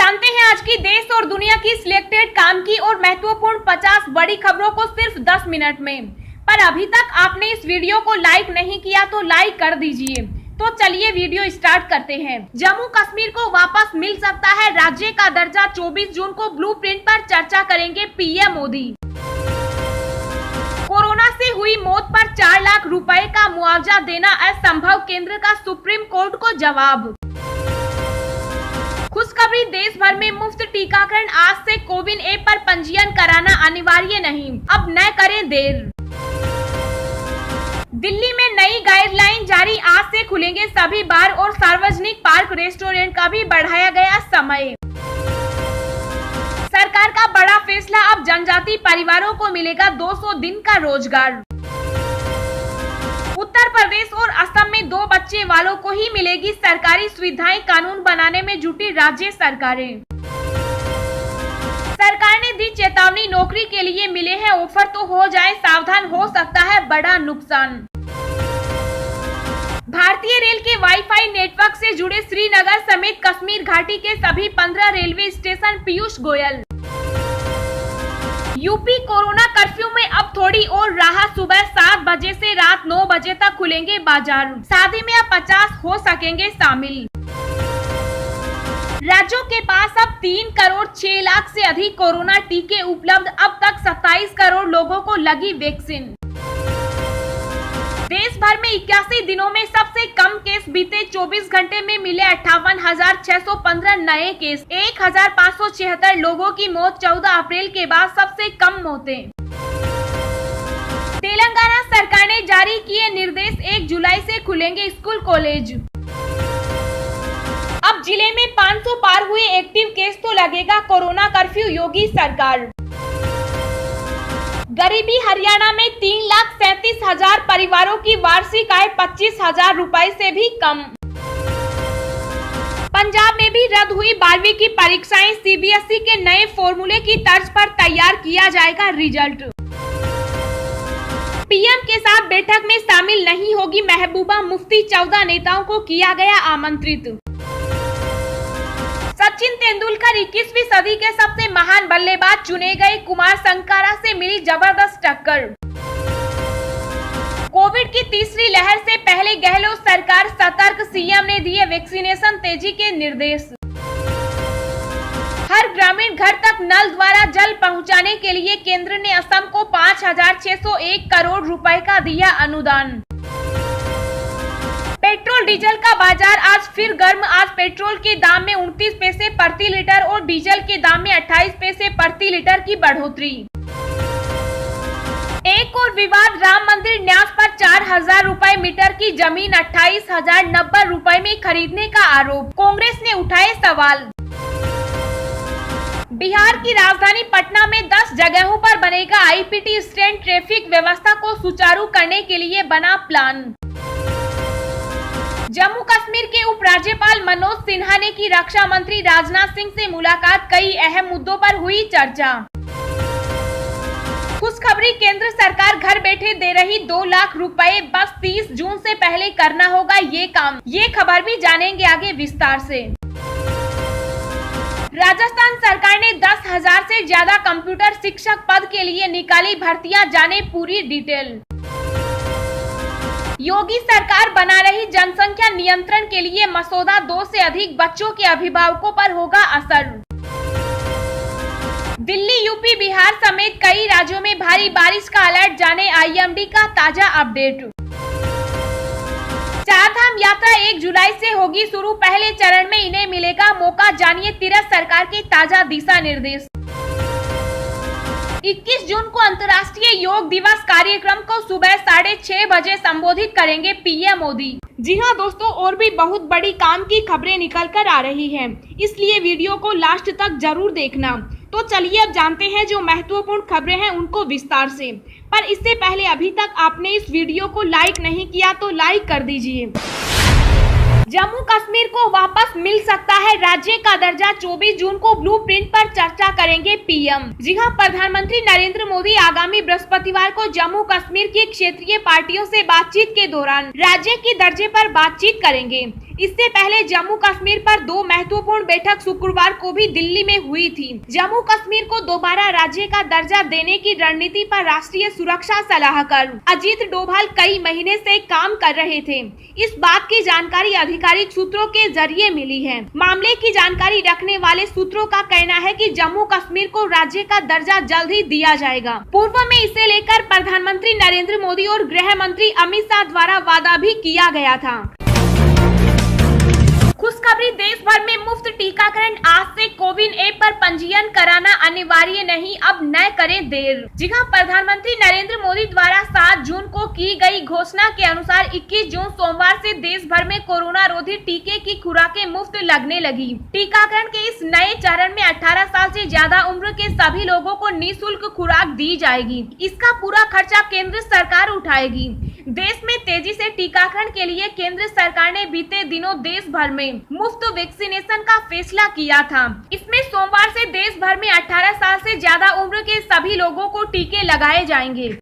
जानते हैं आज की देश और दुनिया की सिलेक्टेड काम की और महत्वपूर्ण 50 बड़ी खबरों को सिर्फ 10 मिनट में। पर अभी तक आपने इस वीडियो को लाइक नहीं किया तो लाइक कर दीजिए। तो चलिए वीडियो स्टार्ट करते हैं। जम्मू कश्मीर को वापस मिल सकता है राज्य का दर्जा। 24 जून को ब्लूप्रिंट पर चर्चा करेंगे पीएम मोदी। कोरोना से हुई मौत पर 4 लाख रुपए का मुआवजा देना असंभव, केंद्र का सुप्रीम कोर्ट को जवाब। खुशखबरी, देश भर में मुफ्त टीकाकरण। आज से कोविन ऐप पर पंजीयन कराना अनिवार्य नहीं, अब न करें देर। दिल्ली में नई गाइडलाइन जारी, आज से खुलेंगे सभी बार और सार्वजनिक पार्क रेस्टोरेंट का भी बढ़ाया गया समय। सरकार का बड़ा फैसला, अब जनजाति परिवारों को मिलेगा 200 दिन का रोजगार। उत्तर प्रदेश और असम में 2 बच्चे वालों को ही मिलेगी सरकारी सुविधाएं, कानून बनाने में जुटी राज्य सरकारें। सरकार ने दी चेतावनी, नौकरी के लिए मिले हैं ऑफर तो हो जाए सावधान, हो सकता है बड़ा नुकसान। भारतीय रेल के वाईफाई नेटवर्क से जुड़े श्रीनगर समेत कश्मीर घाटी के सभी 15 railway station. Piyush Goyal. UP corona curfew में अब थोड़ी और राहत, सुबह 7 बजे से रात 9 बजे तक खुलेंगे बाजार। शादी में अब 50 हो सकेंगे शामिल। राज्यों के पास अब 3 करोड़ 6 लाख से अधिक कोरोना टीके उपलब्ध। अब तक 27 करोड़ लोगों को लगी वैक्सीन। देश भर में 81 दिनों में सबसे कम केस, बीते 24 घंटे में मिले 58,615 नए केस। 1,576 लोगों की मौत। 14 अप्रैल के बाद सबसे कम मौतें। तेलंगाना सरकार ने जारी किए निर्देश, 1 जुलाई से खुलेंगे स्कूल कॉलेज। अब जिले में 500 पार हुए एक्टिव केस तो लगेगा कोरोना कर्फ्यू, योगी सरकार। गरीबी, हरियाणा में 3,37,000 परिवारों की वार्षिक आय 25,000 रुपए से भी कम। पंजाब में भी रद्द हुई 12वीं की परीक्षाएं, सीबीएसई के नए फॉर्मूले की तर्ज पर तैयार किया जाएगा रिजल्ट। पीएम के साथ बैठक में शामिल नहीं होगी महबूबा मुफ्ती, 14 नेताओं को किया गया आमंत्रित। सचिन तेंदुलकर 21वीं सदी के सबसे महान बल्लेबाज चुने गए, कुमार संगकारा से मिली जबरदस्त टक्कर। कोविड की तीसरी लहर से पहले गहलोत सरकार सतर्क, सीएम ने दिए वैक्सीनेशन तेजी के निर्देश। हर ग्रामीण घर तक नल द्वारा जल पहुंचाने के लिए केंद्र ने असम को 5,601 करोड़ रुपए का दिया अनुदान। पेट्रोल डीजल का बाजार आज फिर गर्म। आज पेट्रोल के दाम में 29 पैसे प्रति लीटर और डीजल के दाम में 28 पैसे प्रति लीटर की बढ़ोतरी। एक और विवाद, राम मंदिर न्यास पर 4,000 रुपए मीटर की जमीन 28,090 रुपए में खरीदने का आरोप, कांग्रेस ने उठाए सवाल। बिहार की राजधानी पटना में 10 जगहों पर बनेगा आईपीटी स्टैंड, ट्रैफिक व्यवस्था को सुचारू करने के लिए बना प्लान। जम्मू कश्मीर के उपराज्यपाल मनोज सिन्हा ने की रक्षा मंत्री राजनाथ सिंह से मुलाकात, कई अहम मुद्दों पर हुई चर्चा। खुशखबरी, केंद्र सरकार घर बैठे दे रही 2 लाख रुपए, बस 30 जून से पहले करना होगा ये काम। ये खबर भी जानेंगे आगे विस्तार से। राजस्थान सरकार ने 10,000 से ज्यादा कंप्यूटर शिक्षक पद के लिए निकाली भर्तियां, जाने पूरी डिटेल। योगी सरकार बना रही जनसंख्या नियंत्रण के लिए मसौदा, 2 से अधिक बच्चों के अभिभावकों पर होगा असर। दिल्ली, यूपी, बिहार समेत कई राज्यों में भारी बारिश का अलर्ट, जाने आईएमडी का ताजा अपडेट। चारधाम यात्रा 1 जुलाई से होगी शुरू, पहले चरण में इन्हें मिलेगा मौका, जानिए तीर्थ सरकार के ताजा दिशा निर्देश। 21 जून को अंतर्राष्ट्रीय योग दिवस कार्यक्रम को सुबह 6:30 बजे संबोधित करेंगे पीएम मोदी। जी हां दोस्तों, और भी बहुत बड़ी काम की खबरें निकल कर आ रही हैं, इसलिए वीडियो को लास्ट तक जरूर देखना। तो चलिए अब जानते हैं जो महत्वपूर्ण खबरें हैं उनको विस्तार से। पर इससे पहले अभी तक आपने इस वीडियो को लाइक नहीं किया तो लाइक कर दीजिए। जम्मू कश्मीर को वापस मिल सकता है राज्य का दर्जा, 24 जून को ब्लूप्रिंट पर चर्चा करेंगे पीएम। जी हां, प्रधानमंत्री नरेंद्र मोदी आगामी बृहस्पतिवार को जम्मू कश्मीर की क्षेत्रीय पार्टियों से बातचीत के दौरान राज्य के दर्जे पर बातचीत करेंगे। इससे पहले जम्मू कश्मीर पर 2 महत्वपूर्ण बैठक शुक्रवार को भी दिल्ली में हुई थी। जम्मू कश्मीर को दोबारा राज्य का दर्जा देने की रणनीति पर राष्ट्रीय सुरक्षा सलाहकार अजीत डोभाल कई महीने से काम कर रहे थे। इस बात की जानकारी आधिकारिक सूत्रों के जरिए मिली है। मामले की जानकारी रखने वाले सूत्रों का कहना है कि जम्मू कश्मीर को राज्य का दर्जा जल्द ही दिया जाएगा। पूर्व में इसे लेकर प्रधानमंत्री नरेंद्र मोदी और गृह मंत्री अमित शाह द्वारा वादा भी किया गया था। खुशखबरी, देश भर में मुफ्त टीकाकरण आज से कोविन ऐप पर पंजीयन कराना अनिवार्य नहीं, अब न करें देर। जी हां, प्रधानमंत्री नरेंद्र मोदी द्वारा 7 जून को की गई घोषणा के अनुसार 21 जून सोमवार से देश भर में कोरोना रोधी टीके की खुराकें मुफ्त लगने लगी। टीकाकरण के इस नए चरण में 18 साल से ज्यादा उम्र के सभी लोगों को निःशुल्क खुराक दी जाएगी। इसका पूरा खर्चा केंद्र सरकार उठाएगी। देश में तेजी से टीकाकरण के लिए केंद्र सरकार ने बीते दिनों देश भर में मुफ्त वैक्सीनेशन का फैसला किया था। इसमें सोमवार से देश भर में 18 साल से ज्यादा उम्र के सभी लोगों को टीके लगाए जाएंगे।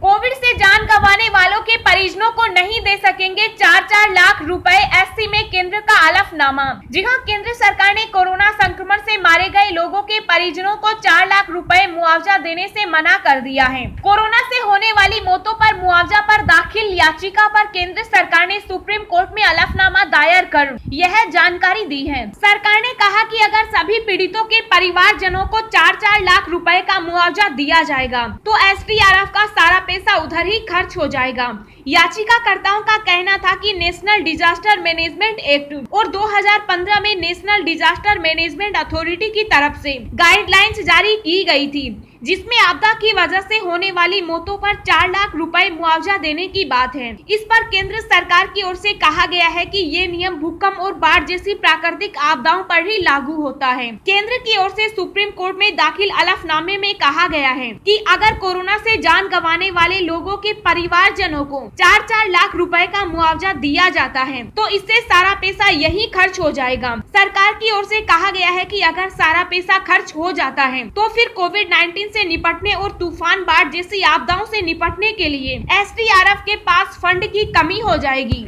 कोविड से जान गंवाने वालों के परिजनों को नहीं दे सकेंगे 4-4 लाख रुपए, एससी में केंद्र का हलफनामा। जी हां, केंद्र सरकार ने कोरोना संक्रमण से मारे गए लोगों के परिजनों को 4 लाख रुपए मुआवजा देने से मना कर दिया है। कोरोना से होने वाली मौतों पर मुआवजा पर दाखिल याचिका पर केंद्र सरकार ने सुप्रीम कोर्ट में हलफनामा दायर कर यह जानकारी दी है। सरकार ने कहा कि अगर सभी पीड़ितों के परिवारजनों को 4-4 लाख रुपए का मुआवजा दिया जाएगा तो एसडीआरएफ का सारा पैसा उधर ही खर्च हो जाएगा। याचिकाकर्ताओं का कहना था कि नेशनल डिजास्टर मैनेजमेंट एक्ट और 2015 में नेशनल डिजास्टर मैनेजमेंट अथॉरिटी की तरफ से गाइडलाइंस जारी की गई थी, जिसमें आपदा की वजह से होने वाली मौतों पर 4 लाख रुपए मुआवजा देने की बात है। इस पर केंद्र सरकार की ओर से कहा गया है कि ये नियम भूकंप और बाढ़ जैसी प्राकृतिक आपदाओं पर ही लागू होता है। केंद्र की ओर से सुप्रीम कोर्ट में दाखिल हलफनामे में कहा गया है कि अगर कोरोना से जान गंवाने वाले लोगों के परिवारजनों को 4-4 लाख रुपए का मुआवजा दिया जाता है तो इससे सारा पैसा यही खर्च हो जाएगा। सरकार की ओर से कहा गया है कि अगर सारा पैसा खर्च हो जाता है तो फिर कोविड-19 से निपटने और तूफान, बाढ़ जैसी आपदाओं से निपटने के लिए एसडीआरएफ के पास फंड की कमी हो जाएगी।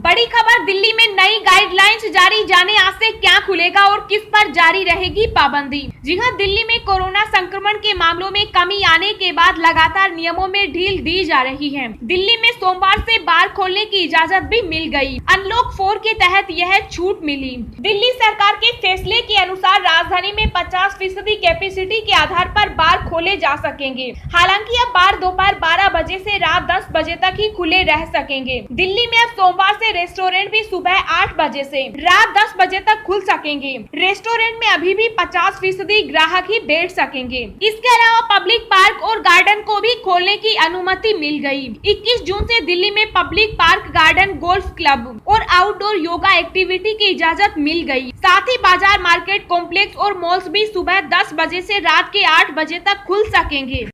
बड़ी खबर, दिल्ली में नई गाइडलाइंस जारी, जाने आज से क्या खुलेगा और किस पर जारी रहेगी पाबंदी। जी हां, दिल्ली में कोरोना संक्रमण के मामलों में कमी आने के बाद लगातार नियमों में ढील दी जा रही है। दिल्ली में सोमवार से बार खोलने की इजाजत भी मिल गई। अनलॉक 4 के तहत यह छूट मिली। दिल्ली सरकार के फैसले के अनुसार राजधानी में 50% कैपेसिटी के आधार पर बार खोले जा सकेंगे। हालांकि अब बार दोपहर 12 बजे से रात 10 बजे तक ही खुले रह सकेंगे। दिल्ली में अब सोमवार से रेस्टोरेंट भी सुबह 8 बजे से रात 10 बजे तक खुल सकेंगे। रेस्टोरेंट में अभी भी 50% ग्राहक ही बैठ सकेंगे। इसके अलावा पब्लिक पार्क और गार्डन को भी खोलने की अनुमति मिल गई। 21 जून से दिल्ली में public park, garden, golf club और आउटडोर योगा एक्टिविटी की इजाजत मिल गई। साथ ही बाजार, मार्केट कॉम्प्लेक्स और मॉल्स भी सुबह 10 बजे से रात के 8 बजे तक खुल सकेंगे।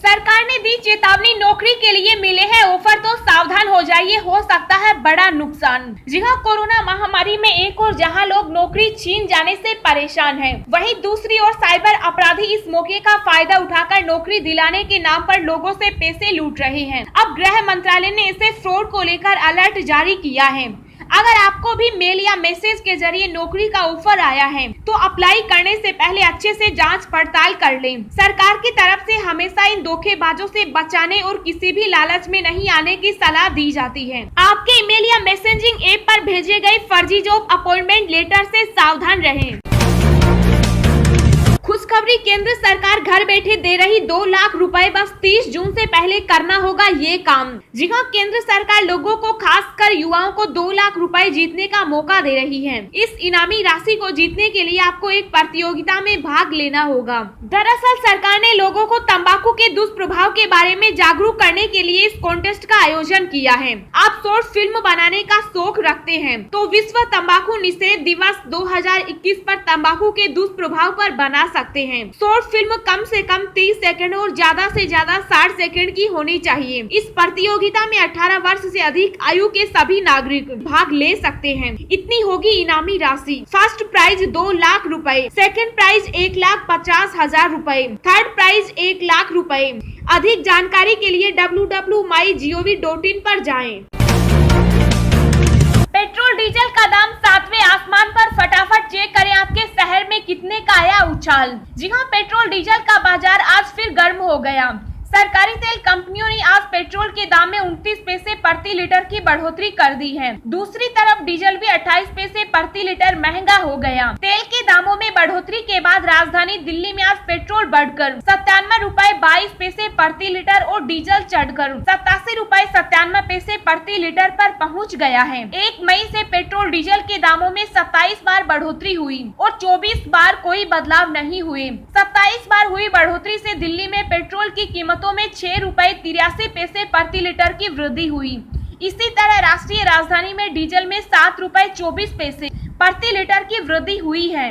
सरकार ने दी चेतावनी, नौकरी के लिए मिले हैं ऑफर तो सावधान हो जाइए, हो सकता है बड़ा नुकसान। जी हां, कोरोना महामारी में एक और जहां लोग नौकरी छीन जाने से परेशान हैं, वहीं दूसरी ओर साइबर अपराधी इस मौके का फायदा उठाकर नौकरी दिलाने के नाम पर लोगों से पैसे लूट रहे हैं। अब गृह मंत्रालय ने इसे फ्रॉड को लेकर अलर्ट जारी किया है। अगर आपको भी मेल या मैसेज के जरिए नौकरी का ऑफर आया है तो अप्लाई करने से पहले अच्छे से जांच पड़ताल कर लें। सरकार की तरफ से हमेशा इन धोखेबाजों से बचाने और किसी भी लालच में नहीं आने की सलाह दी जाती है। आपके ईमेल या मैसेजिंग ऐप पर भेजे गए फर्जी जॉब अपॉइंटमेंट लेटर से सावधान रहें। खुशखबरी, केंद्र सरकार घर बैठे दे रही 2 लाख रुपए, बस 30 जून से पहले करना होगा ये काम। जी हां, केंद्र सरकार लोगों को, खासकर युवाओं को 2 लाख रुपए जीतने का मौका दे रही है। इस इनामी राशि को जीतने के लिए आपको एक प्रतियोगिता में भाग लेना होगा। दरअसल सरकार ने लोगों को तंबाकू के दुष्प्रभाव के बारे में जागरूक करने के लिए इस कॉन्टेस्ट का आयोजन किया है। आप शॉर्ट फिल्म बनाने का शौक रखते हैं तो विश्व तंबाकू निषेध दिवस 2021 पर तंबाकू के दुष्प्रभाव पर बना सकते सकते हैं। शॉर्ट फिल्म कम से कम 30 सेकंड और ज्यादा से ज्यादा 60 सेकंड की होनी चाहिए। इस प्रतियोगिता में 18 वर्ष से अधिक आयु के सभी नागरिक भाग ले सकते हैं। इतनी होगी इनामी राशि। फर्स्ट प्राइज 2 लाख रुपए, सेकंड प्राइज 1,50,000 रुपए, थर्ड प्राइज 1 लाख रुपए। अधिक जानकारी के लिए www.mygov.in पर जाएं। पेट्रोल डीजल का दाम 7वें आसमान पर, फटाफट चेक करें आपके शहर में कितने का आया उछाल। जी हां, पेट्रोल डीजल का बाजार आज फिर गर्म हो गया। सरकारी तेल कंपनियों ने आज पेट्रोल के दाम में 29 पैसे प्रति लीटर की बढ़ोतरी कर दी है। दूसरी तरफ डीजल भी 28 पैसे प्रति लीटर महंगा हो गया। तेल के दामों में बढ़ोतरी के बाद राजधानी दिल्ली में आज पेट्रोल बढ़कर 97 रुपए 22 पैसे प्रति लीटर और डीजल चढ़कर 87 रुपए 97 पैसे प्रति लीटर पर पहुंच गया है। 1 मई से पेट्रोल डीजल के दामों में 27 बार बढ़ोतरी हुई और 24 बार कोई बदलाव नहीं हुए। 27 बार हुई बढ़ोतरी से दिल्ली में पेट्रोल की कीमत में 6 रुपए 83 पैसे प्रति लीटर की वृद्धि हुई। इसी तरह राष्ट्रीय राजधानी में डीजल में 7 रुपए 24 पैसे प्रति लीटर की वृद्धि हुई है।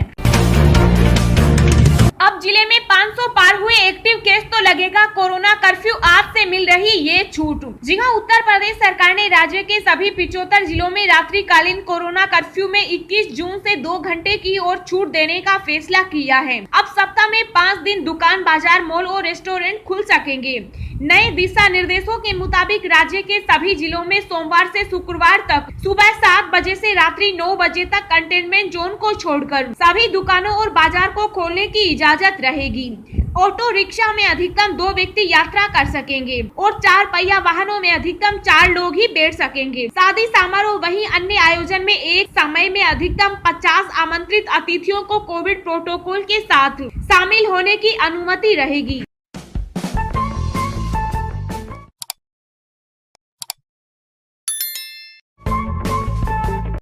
अब जिले में 500 पार हुए एक्टिव केस तो लगेगा कोरोना कर्फ्यू, आज से मिल रही ये छूट। जी हां, उत्तर प्रदेश सरकार ने राज्य के सभी 75 जिलों में रात्रिकालीन कोरोना कर्फ्यू में 21 जून से 2 घंटे की और छूट देने का फैसला किया है। अब सप्ताह में 5 दिन दुकान, बाजार, मॉल और रेस्टोरेंट खुल सकेंगे। नए दिशा निर्देशों के मुताबिक राज्य के सभी जिलों में सोमवार से शुक्रवार तक सुबह 7 बजे से रात्रि 9 बजे तक कंटेनमेंट जोन को छोड़कर सभी दुकानों और बाजार को खोलने की इजाजत रहेगी। ऑटो रिक्शा में अधिकतम 2 व्यक्ति यात्रा कर सकेंगे और 4 पहिया वाहनों में अधिकतम 4 लोग ही बैठ सकेंगे। शादी समारोह वहीं अन्य आयोजन में एक समय में अधिकतम 50 आमंत्रित अतिथियों को कोविड प्रोटोकॉल के साथ शामिल होने की अनुमति रहेगी।